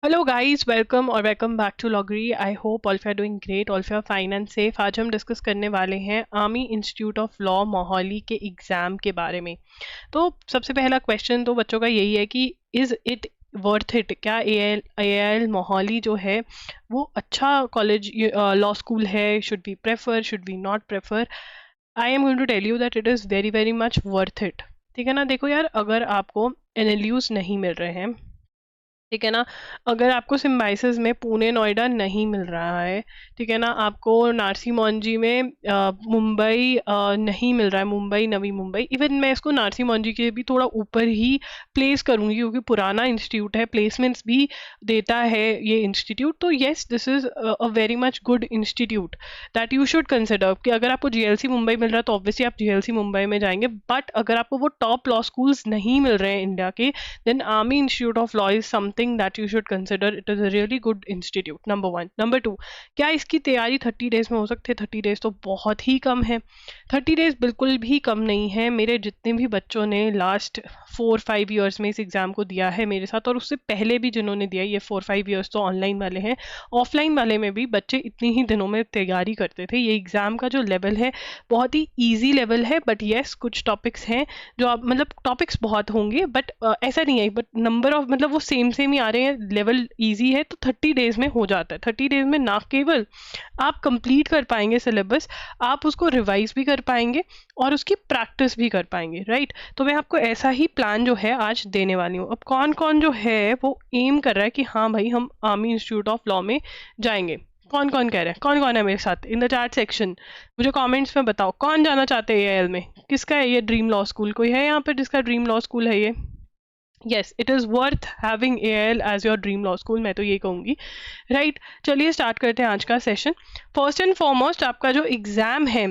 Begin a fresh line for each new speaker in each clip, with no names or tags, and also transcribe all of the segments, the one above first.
Hello guys, welcome back to लॉगरी। I hope all of you are doing great, all of you are fine and safe. आज हम discuss करने वाले हैं army institute of law Mohali के exam के बारे में। तो सबसे पहला क्वेश्चन तो बच्चों का यही है कि इज़ इट वर्थ इट? क्या ए आई एल मोहाली जो है वो अच्छा कॉलेज लॉ स्कूल है? Should be prefer, should be not prefer? I am going to tell you that it is very very much worth it. ठीक है ना। देखो यार, अगर आपको एन नहीं मिल रहे हैं, ठीक है ना, अगर आपको सिम्बाइसिस में पुणे नोएडा नहीं मिल रहा है, ठीक है ना, आपको नारसी मौंजी में मुंबई नहीं मिल रहा है, मुंबई नवी मुंबई, इवन मैं इसको नारसी मौंजी के भी थोड़ा ऊपर ही प्लेस करूंगी क्योंकि पुराना इंस्टीट्यूट है, प्लेसमेंट्स भी देता है ये इंस्टीट्यूट। तो yes, this is a very much good institute that you should consider. कि अगर आपको जीएलसी मुंबई मिल रहा है तो ऑब्वियसली आप जीएलसी मुंबई में जाएंगे, बट अगर आपको वो टॉप लॉ स्कूल्स नहीं मिल रहे हैं इंडिया के, then Army Institute of Law is something that you should consider. It is a really good institute. Number one. Number two, क्या इसकी तैयारी 30 डेज में हो सकती है? 30 डेज तो बहुत ही कम है। 30 डेज बिल्कुल भी कम नहीं है। मेरे जितने भी बच्चों ने लास्ट 4-5 ईयर्स में इस एग्ज़ाम को दिया है मेरे साथ, और उससे पहले भी जिन्होंने दिया, ये 4-5 ईयर्स तो ऑनलाइन वाले हैं, ऑफलाइन वाले में भी बच्चे इतनी ही दिनों में तैयारी करते थे। ये एग्ज़ाम का जो लेवल है बहुत ही ईजी लेवल है, बट येस कुछ टॉपिक्स हैं जो आप, मतलब टॉपिक्स बहुत होंगे बट ऐसा नहीं है, बट नंबर ऑफ, मतलब वो सेम ही आ रहे हैं, लेवल इजी है, तो 30 डेज में हो जाता है। 30 डेज में ना केवल आप कंप्लीट कर पाएंगे सिलेबस, आप उसको रिवाइज भी कर पाएंगे और उसकी प्रैक्टिस भी कर पाएंगे, राइट। तो मैं आपको ऐसा ही प्लान जो है आज देने वाली हूँ। अब कौन कौन जो है वो एम कर रहा है कि हाँ भाई हम आर्मी इंस्टीट्यूट ऑफ लॉ में जाएंगे? कौन कौन कह रहे हैं? कौन कौन है मेरे साथ इन द चैट सेक्शन? मुझे कमेंट्स में बताओ कौन जाना चाहते हैं एएल में। किसका है ये ड्रीम लॉ स्कूल? कोई है यहाँ पे जिसका ड्रीम लॉ स्कूल है ये? Yes, it is worth having all as your dream law school, मैं तो ये कहूँगी, राइट। चलिए स्टार्ट करते हैं आज का सेशन। फर्स्ट एंड फॉरमोस्ट, आपका जो एग्ज़ाम है,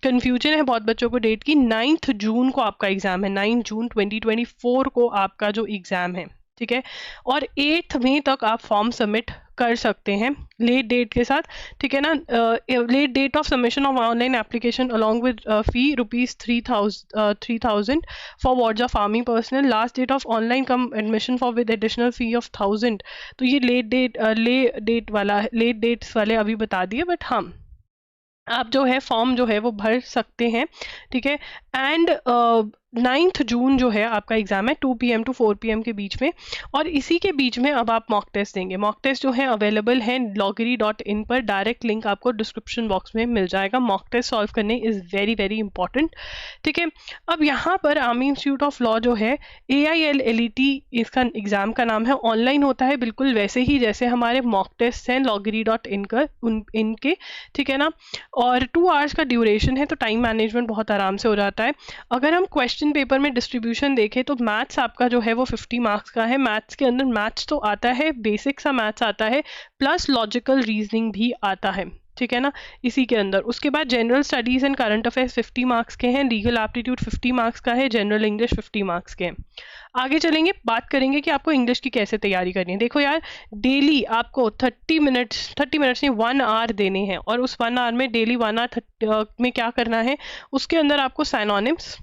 कन्फ्यूजन है बहुत बच्चों को डेट की, 9 जून को आपका एग्ज़ाम है। 9 जून 2024 को आपका जो एग्ज़ाम है, ठीक है। और 8 मई तक आप फॉर्म सबमिट कर सकते हैं लेट डेट के साथ, ठीक है ना। Late date of submission of online application along with fee ₹3000 for wards of army personnel. Last date of online cum admission for with additional fee of 1000। तो ये लेट डेट्स वाले अभी बता दिए, बट हाँ आप जो है फॉर्म जो है वो भर सकते हैं, ठीक है। एंड 9 जून जो है आपका एग्ज़ाम है 2 PM to 4 PM के बीच में, और इसी के बीच में अब आप मॉक टेस्ट देंगे। मॉक टेस्ट जो है अवेलेबल है loggery.in पर, डायरेक्ट लिंक आपको डिस्क्रिप्शन बॉक्स में मिल जाएगा। मॉक टेस्ट सॉल्व करने इज़ वेरी वेरी इंपॉर्टेंट, ठीक है। अब यहाँ पर आर्मी इंस्टीट्यूट ऑफ लॉ जो है, AILLET इसका एग्ज़ाम का नाम है, ऑनलाइन होता है बिल्कुल वैसे ही जैसे हमारे मॉक टेस्ट हैं loggery.in का इनके, ठीक है ना। और 2 आवर्स का ड्यूरेशन है, तो टाइम मैनेजमेंट बहुत आराम से हो जाता है। अगर हम क्वेश्चन पेपर में डिस्ट्रीब्यूशन देखें तो मैथ्स आपका जो है वो 50 मार्क्स का है। मैथ्स के अंदर मैथ्स तो आता है, बेसिक सा मैथ्स आता है, प्लस लॉजिकल रीजनिंग भी आता है, ठीक है ना, इसी के अंदर। उसके बाद general studies and current affairs 50 marks के हैं, लीगल एप्टीट्यूड 50 मार्क्स का है, जनरल इंग्लिश 50 मार्क्स के हैं। आगे चलेंगे, बात करेंगे कि आपको इंग्लिश की कैसे तैयारी करनी है। देखो यार, डेली आपको 30 मिनट्स नहीं 1 आवर देने हैं, और उस 1 आवर में डेली 1 आवर में क्या करना है, उसके अंदर आपको साइनोनिम्स,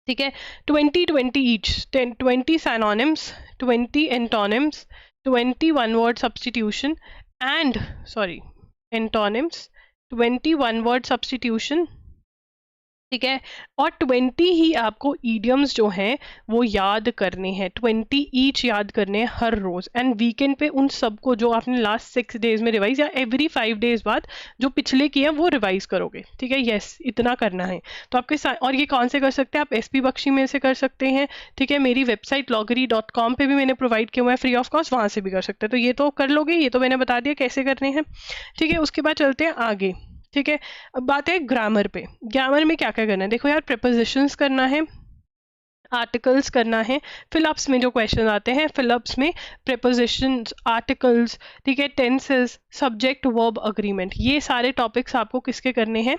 ठीक है, 20-20 each, 20 synonyms, 20 antonyms, 20 one word substitution and antonyms, 20 one word substitution, ठीक है। और 20 ही आपको ईडियम्स जो हैं वो याद करने हैं, 20 ईच याद करने हैं हर रोज़। एंड वीकेंड पे उन सबको जो आपने लास्ट 6 डेज में रिवाइज, या एवरी 5 डेज बाद जो पिछले किए हैं वो रिवाइज करोगे, ठीक है। यस, इतना करना है। तो आपके और ये कौन से कर सकते हैं? आप SP बख्शी में से कर सकते हैं, ठीक है। मेरी वेबसाइट loggery.com पे भी मैंने प्रोवाइड किया हुआ है फ्री ऑफ कॉस्ट, वहाँ से भी कर सकते हैं। तो ये तो कर लोगे, ये तो मैंने बता दिया कैसे करने हैं, ठीक है। उसके बाद चलते हैं आगे, ठीक है। अब बात है ग्रामर पे। ग्रामर में क्या क्या करना है? देखो यार, प्रीपोजिशंस करना है, आर्टिकल्स करना है। फिलअप्स में जो क्वेश्चन आते हैं, फिलअप्स में प्रीपोजिशंस, आर्टिकल्स, ठीक है, टेंसेस, सब्जेक्ट वर्ब अग्रीमेंट, ये सारे टॉपिक्स आपको किसके करने हैं?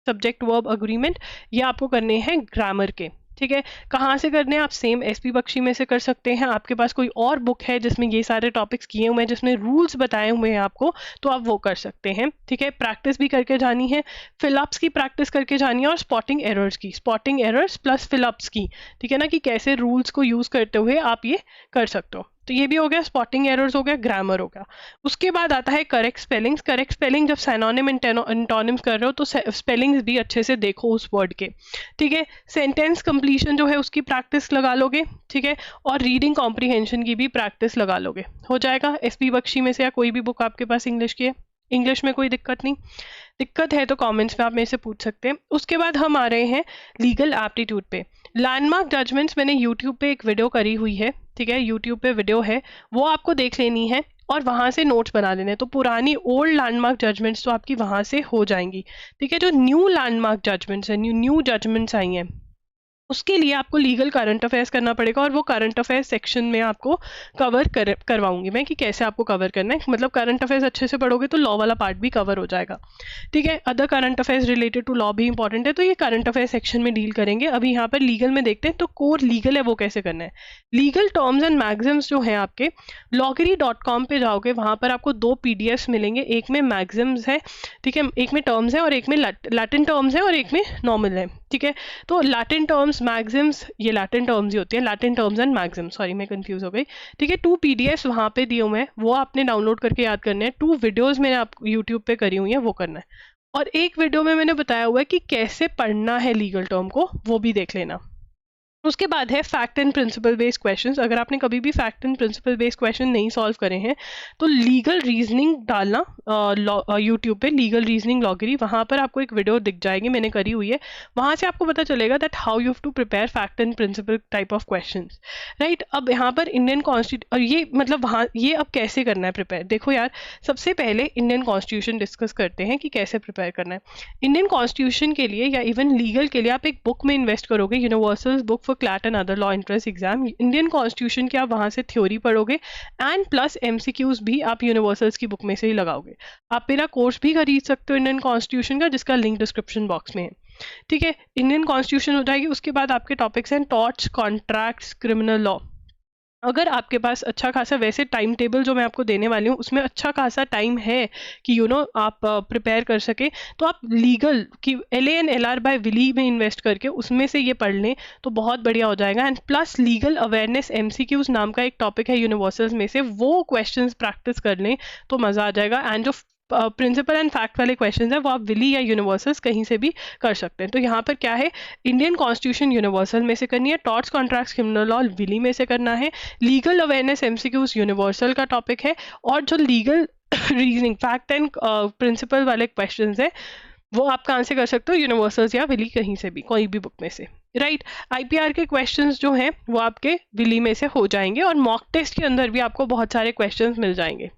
सब्जेक्ट वर्ब अग्रीमेंट, ये आपको करने हैं ग्रामर के, ठीक है। कहाँ से करने हैं? आप सेम SP बख्शी में से कर सकते हैं। आपके पास कोई और बुक है जिसमें ये सारे टॉपिक्स किए हुए हैं, जिसमें रूल्स बताए हुए हैं आपको, तो आप वो कर सकते हैं, ठीक है। प्रैक्टिस भी करके जानी है, फिलअप्स की प्रैक्टिस करके जानी है, और स्पॉटिंग एरर्स की, स्पॉटिंग एरर्स प्लस फिलअप्स की, ठीक है ना, कि कैसे रूल्स को यूज़ करते हुए आप ये कर सकते हो। तो ये भी हो गया, स्पॉटिंग एरर्स हो गया, ग्रामर हो गया। उसके बाद आता है करेक्ट स्पेलिंग्स। करेक्ट स्पेलिंग जब सिनोनिम एंटोनिम्स कर रहे हो तो स्पेलिंग्स भी अच्छे से देखो उस वर्ड के, ठीक है। सेंटेंस कंप्लीशन जो है उसकी प्रैक्टिस लगा लोगे, ठीक है। और रीडिंग कॉम्प्रीहेंशन की भी प्रैक्टिस लगा लोगे, हो जाएगा। एसपी बख्शी में से या कोई भी बुक आपके पास इंग्लिश की है, इंग्लिश में कोई दिक्कत नहीं। दिक्कत है तो कमेंट्स में आप मेरे से पूछ सकते हैं। उसके बाद हम आ रहे हैं लीगल एप्टीट्यूड पे। लैंडमार्क जजमेंट्स मैंने यूट्यूब पे एक वीडियो करी हुई है, ठीक है, यूट्यूब पे वीडियो है, वो आपको देख लेनी है और वहाँ से नोट्स बना लेने हैं। तो पुरानी ओल्ड लैंडमार्क जजमेंट्स तो आपकी वहाँ से हो जाएंगी, ठीक है। जो न्यू लैंडमार्क जजमेंट्स है, न्यू जजमेंट्स आई हैं, उसके लिए आपको लीगल करंट अफेयर्स करना पड़ेगा और वो करंट अफेयर्स सेक्शन में आपको कवर करवाऊंगी मैं कि कैसे आपको कवर करना है। मतलब करंट अफेयर्स अच्छे से पढ़ोगे तो लॉ वाला पार्ट भी कवर हो जाएगा, ठीक है। Other current affairs related to law भी इंपॉर्टेंट है, तो ये करंट अफेयर्स सेक्शन में डील करेंगे। अभी यहाँ पर लीगल में देखते हैं, तो कोर लीगल है वो कैसे करना है। लीगल टर्म्स एंड मैगजिम्स जो है आपके loggery.com पे जाओगे, वहाँ पर आपको 2 PDFs मिलेंगे, एक में मैगजिम्स है, ठीक है, एक में टर्म्स है और एक में लैटिन टर्म्स है और एक में नॉर्मल है, ठीक है। तो लैटिन टर्म्स मैगजिम्स, ये लैटिन टर्म्स ही होती है, Latin terms and maxims, sorry मैं कंफ्यूज हो गई, ठीक है। 2 PDFs वहाँ पे दिए हुए हैं, वो आपने डाउनलोड करके याद करने हैं। 2 वीडियोस मैंने आप यूट्यूब पे करी हुई हैं, वो करना है। और एक वीडियो में मैंने बताया हुआ है कि कैसे पढ़ना है लीगल टर्म को, वो भी देख लेना। उसके बाद है fact and principle based questions. अगर आपने कभी भी fact and principle based question नहीं सॉल्व करे हैं तो लीगल रीजनिंग डालना यूट्यूब पे, लीगल रीजनिंग लॉगरी, वहाँ पर आपको एक वीडियो दिख जाएगी, मैंने करी हुई है। वहाँ से आपको पता चलेगा that how you have to prepare fact and principle type of questions, right. अब यहाँ पर इंडियन कॉन्स्टिट्यूशन, और ये मतलब वहाँ ये अब कैसे करना है प्रिपेयर, देखो यार, सबसे पहले इंडियन कॉन्स्टिट्यूशन डिस्कस करते हैं कि कैसे प्रिपेयर करना है। इंडियन कॉन्स्टिट्यूशन के लिए या इवन लीगल के लिए आप एक बुक में इन्वेस्ट करोगे, universal book CLAT and other law entrance exam. Indian constitution की आप वहां से थ्योरी पढ़ोगे एंड प्लस एमसीक्यूज भी आप यूनिवर्सल्स की बुक में से ही लगाओगे। आप मेरा कोर्स भी खरीद सकते हो इंडियन कॉन्स्टिट्यूशन का, जिसका लिंक डिस्क्रिप्शन बॉक्स में है, ठीक है। इंडियन कॉन्स्टिट्यूशन हो जाएगी। उसके बाद आपके टॉपिक्स हैं टॉर्ट्स, कॉन्ट्रैक्ट्स, क्रिमिनल लॉ। अगर आपके पास अच्छा खासा, वैसे टाइम टेबल जो मैं आपको देने वाली हूँ उसमें अच्छा खासा टाइम है कि आप प्रिपेयर कर सके, तो आप लीगल की LA and LR by Wiley में इन्वेस्ट करके उसमें से ये पढ़ लें तो बहुत बढ़िया हो जाएगा। And plus legal awareness MCQs नाम का एक टॉपिक है यूनिवर्सल्स में से, वो क्वेश्चंस प्रैक्टिस कर लें तो मज़ा आ जाएगा। एंड जो प्रिंसिपल एंड फैक्ट वाले क्वेश्चंस है वो आप विली या यूनिवर्सल्स कहीं से भी कर सकते हैं। तो यहाँ पर क्या है, इंडियन कॉन्स्टिट्यूशन यूनिवर्सल में से करनी है, torts, contracts, criminal law Wiley में से करना है, लीगल अवेयरनेस MCQs यूनिवर्सल का टॉपिक है, और जो legal reasoning fact and principle वाले क्वेश्चंस है वो आप कहाँ से कर सकते हो, यूनिवर्सल्स या विली, कहीं से भी, कोई भी बुक में से, राइट। IPR के क्वेश्चंस जो हैं वो आपके विली में से हो जाएंगे और मॉक टेस्ट के अंदर भी आपको बहुत सारे क्वेश्चंस मिल जाएंगे।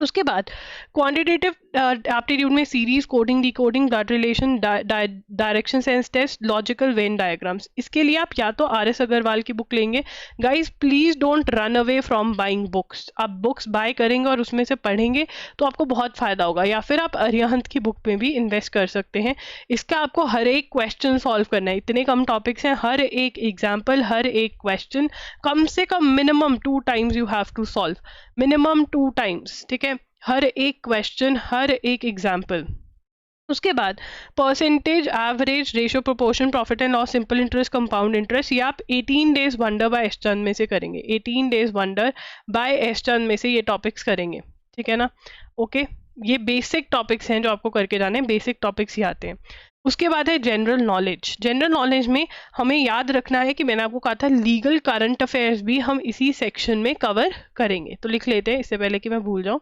उसके बाद क्वांटिटेटिव एप्टीट्यूड में series, coding, decoding, blood relation, direction sense test, logical Venn diagrams. इसके लिए आप या तो RS अग्रवाल की बुक लेंगे। Guys please don't run away from buying books. आप बुक्स बाय करेंगे और उसमें से पढ़ेंगे तो आपको बहुत फायदा होगा, या फिर आप अरिहंत की बुक में भी इन्वेस्ट कर सकते हैं। इसका आपको हर एक क्वेश्चन सॉल्व करना है, इतने कम टॉपिक्स हैं, हर एक एग्जाम्पल, हर एक क्वेश्चन कम से कम minimum 2 times you have to solve, minimum 2 times, ठीक है। हर एक क्वेश्चन, हर एक एग्जाम्पल। उसके बाद percentage, average, ratio, proportion, profit and loss, simple interest, compound interest, ये आप 18 डेज वंडर बाय एस चंद में से करेंगे। 18 डेज वंडर बाय एस चंद में से ये टॉपिक्स करेंगे, ठीक है ना। ओके, ये बेसिक टॉपिक्स हैं जो आपको करके जाने हैं, बेसिक टॉपिक्स ही आते हैं। उसके बाद है जनरल नॉलेज। जनरल नॉलेज में हमें याद रखना है कि मैंने आपको कहा था लीगल करंट अफेयर्स भी हम इसी सेक्शन में कवर करेंगे, तो लिख लेते हैं इससे पहले कि मैं भूल जाऊं।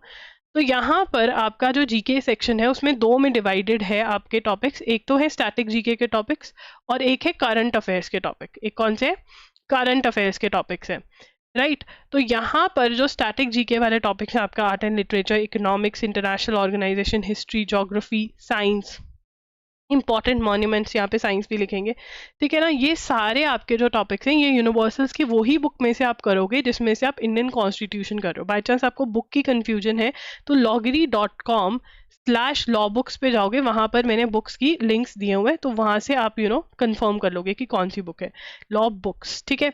तो यहाँ पर आपका जो जीके सेक्शन है उसमें 2 में डिवाइडेड है आपके टॉपिक्स, एक तो है स्टैटिक जीके के टॉपिक्स और एक है करंट अफेयर्स के टॉपिक। एक कौन से, करंट अफेयर्स के टॉपिक्स हैं, राइट। तो यहाँ पर जो स्टैटिक जीके वाले टॉपिक्स हैं आपका art and literature, economics, international organisation, history, geography, science, important monuments, यहाँ पे साइंस भी लिखेंगे, ठीक है ना। ये सारे आपके जो टॉपिक्स हैं ये यूनिवर्सल्स की वही बुक में से आप करोगे जिसमें से आप इंडियन कॉन्स्टिट्यूशन कर रहे हो। बाई चांस आपको बुक की कन्फ्यूजन है तो loggery.com /law books पे जाओगे, वहाँ पर मैंने बुक्स की लिंक्स दिए हुए हैं, तो वहाँ से आप कंफर्म कर लोगे कि कौन सी बुक है। लॉ बुक्स, ठीक है,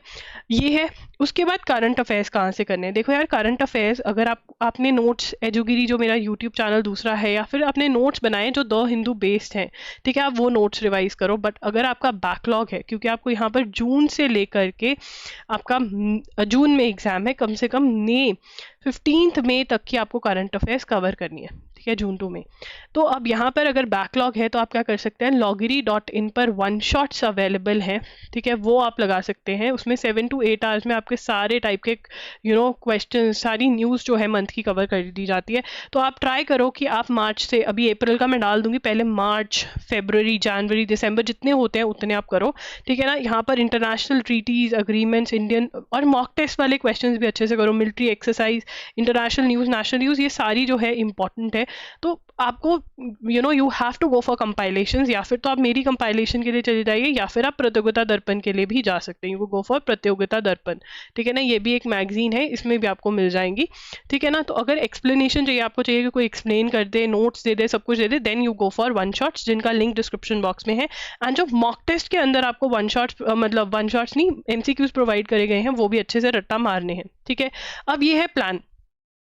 ये है। उसके बाद करंट अफेयर्स कहाँ से करने हैं? देखो यार, करंट अफेयर्स अगर आपने नोट्स, एजुगिरी जो मेरा यूट्यूब चैनल दूसरा है, या फिर आपने नोट्स बनाए जो द हिंदू बेस्ड हैं, ठीक है, आप वो नोट्स रिवाइज करो। बट अगर आपका बैकलॉग है, क्योंकि आपको यहाँ पर जून से लेकर के आपका जून में एग्जाम है, कम से कम 15 मई तक की आपको करंट अफेयर्स कवर करनी है, ठीक है, जून 2 में। तो अब यहाँ पर अगर बैकलॉग है तो आप क्या कर सकते हैं, loggery.in पर वन शॉट्स अवेलेबल हैं, ठीक है, वो आप लगा सकते हैं। उसमें 7 to 8 आवर्स में आपके सारे टाइप के क्वेश्चन, सारी न्यूज़ जो है मंथ की कवर कर दी जाती है। तो आप ट्राई करो कि आप मार्च से, अभी अप्रैल का मैं डाल दूंगी, पहले मार्च, फरवरी, जनवरी, दिसंबर जितने होते हैं उतने आप करो, ठीक है ना। यहाँ पर इंटरनेशनल ट्रीटीज, अग्रीमेंट्स, इंडियन और मॉक टेस्ट वाले क्वेश्चंस भी अच्छे से करो, military exercise, international news, national news, ये सारी जो है इंपॉर्टेंट है। तो आपको you have to go for compilations, या फिर तो आप मेरी कंपाइलेशन के लिए चले जाइए, या फिर आप प्रतियोगिता दर्पण के लिए भी जा सकते हैं। यू गो फॉर प्रतियोगिता दर्पण, ठीक है ना, ये भी एक मैगजीन है, इसमें भी आपको मिल जाएंगी, ठीक है ना। तो अगर एक्सप्लेनेशन चाहिए, आपको चाहिए कि कोई एक्सप्लेन कर दे, नोट्स दे दे, सब कुछ दे दे, then you go for one shots, जिनका लिंक डिस्क्रिप्शन बॉक्स में है। एंड जो मॉक टेस्ट के अंदर आपको वन शॉट्स, मतलब वन शॉट्स नहीं, MCQs प्रोवाइड करे गए हैं, वो भी अच्छे से रट्टा मारने हैं, ठीक है। अब ये है प्लान।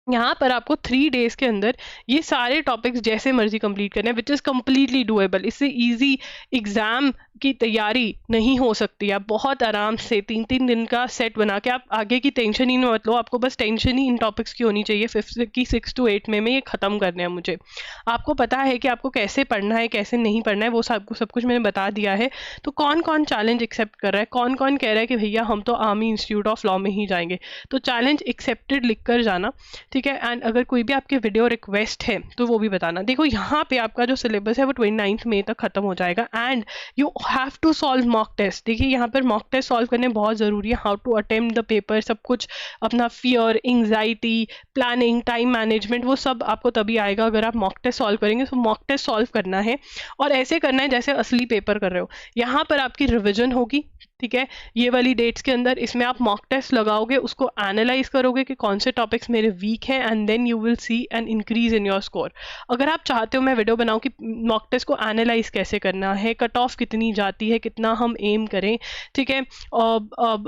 यहाँ पर आपको 3 डेज के अंदर ये सारे टॉपिक्स जैसे मर्जी कंप्लीट करने हैं, विच इज़ कम्प्लीटली डूएबल। इससे इजी एग्जाम की तैयारी नहीं हो सकती। आप बहुत आराम से 3-3 दिन का सेट बना के, आप आगे की टेंशन ही मत लो, आपको बस टेंशन ही इन टॉपिक्स की होनी चाहिए 5th की 6 to 8 में ये ख़त्म करने हैं मुझे। आपको पता है कि आपको कैसे पढ़ना है, कैसे नहीं पढ़ना है, वो सब कुछ मैंने बता दिया है। तो कौन कौन चैलेंज एक्सेप्ट कर रहा है, कौन कौन कह रहा है कि भैया हम तो आर्मी इंस्टीट्यूट ऑफ लॉ में ही जाएंगे, तो चैलेंज एक्सेप्टेड लिख कर जाना, ठीक है। एंड अगर कोई भी आपके वीडियो रिक्वेस्ट है तो वो भी बताना। देखो यहाँ पे आपका जो सिलेबस है वो 29 मई तक खत्म हो जाएगा, and you have to solve mock test. देखिए यहाँ पर मॉक टेस्ट सॉल्व करने बहुत ज़रूरी है, how to attempt the paper, सब कुछ, अपना fear, anxiety, planning, time management, वो सब आपको तभी आएगा अगर आप मॉक टेस्ट सॉल्व करेंगे। तो मॉक टेस्ट सॉल्व करना है, और ऐसे करना है जैसे असली पेपर कर रहे हो। यहाँ पर आपकी रिविजन होगी, ठीक है, ये वाली डेट्स के अंदर। इसमें आप मॉक टेस्ट लगाओगे, उसको एनालाइज करोगे कि कौन से टॉपिक्स मेरे वीक हैं, and then you will see an increase in your score. अगर आप चाहते हो मैं वीडियो बनाऊं कि मॉक टेस्ट को एनालाइज कैसे करना है, कट ऑफ कितनी जाती है, कितना हम एम करें, ठीक है,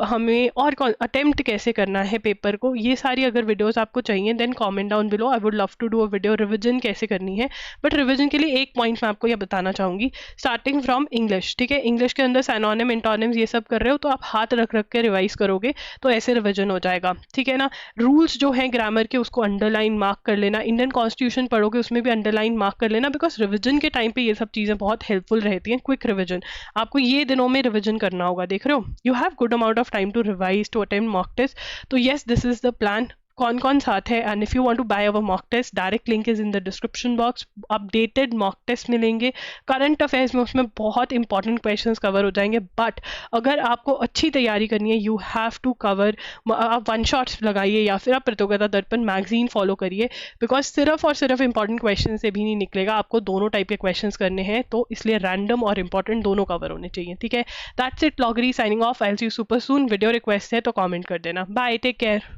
हमें और अटेम्प्ट कैसे करना है पेपर को, ये सारी अगर वीडियोस आपको चाहिए, then comment down below, I would love to do a video. Revision कैसे करनी है, बट रिविजन के लिए एक पॉइंट मैं आपको यह बताना चाहूँगी, स्टार्टिंग फ्रॉम इंग्लिश, ठीक है। इंग्लिश के अंदर साइनोनिम, इंटोनिम्स, ये सब कर रहे हो तो आप हाथ रख रख के रिवाइज करोगे, तो ऐसे रिवीजन हो जाएगा, ठीक है ना। रूल्स जो हैं ग्रामर के, उसको अंडरलाइन मार्क कर लेना। इंडियन कॉन्स्टिट्यूशन पढ़ोगे, उसमें भी अंडरलाइन मार्क कर लेना, बिकॉज रिवीजन के टाइम पे ये सब चीज़ें बहुत हेल्पफुल रहती हैं। क्विक रिवीजन आपको ये दिनों में रिवीजन करना होगा, देख रहे हो, you have good amount of time to revise, to attempt mock test. तो yes, this is the plan. कौन कौन साथ है, and if you want to buy our mock test, direct link is in the description box. Updated mock test मिलेंगे, current affairs में उसमें बहुत important questions cover हो जाएंगे। बट अगर आपको अच्छी तैयारी करनी है, यू हैव टू कवर, आप वन शॉट्स लगाइए, या फिर आप प्रतियोगिता दर्पण मैगजीन फॉलो करिए, बिकॉज सिर्फ और सिर्फ इंपॉर्टेंट क्वेश्चन से भी नहीं निकलेगा, आपको दोनों टाइप के क्वेश्चन करने हैं, तो इसलिए रैंडम और इंपॉर्टेंट दोनों कवर होने चाहिए, ठीक है। दैट्स इट, लॉगरी signing off. I will see you super soon. Video request है तो कॉमेंट कर देना। Bye, take care.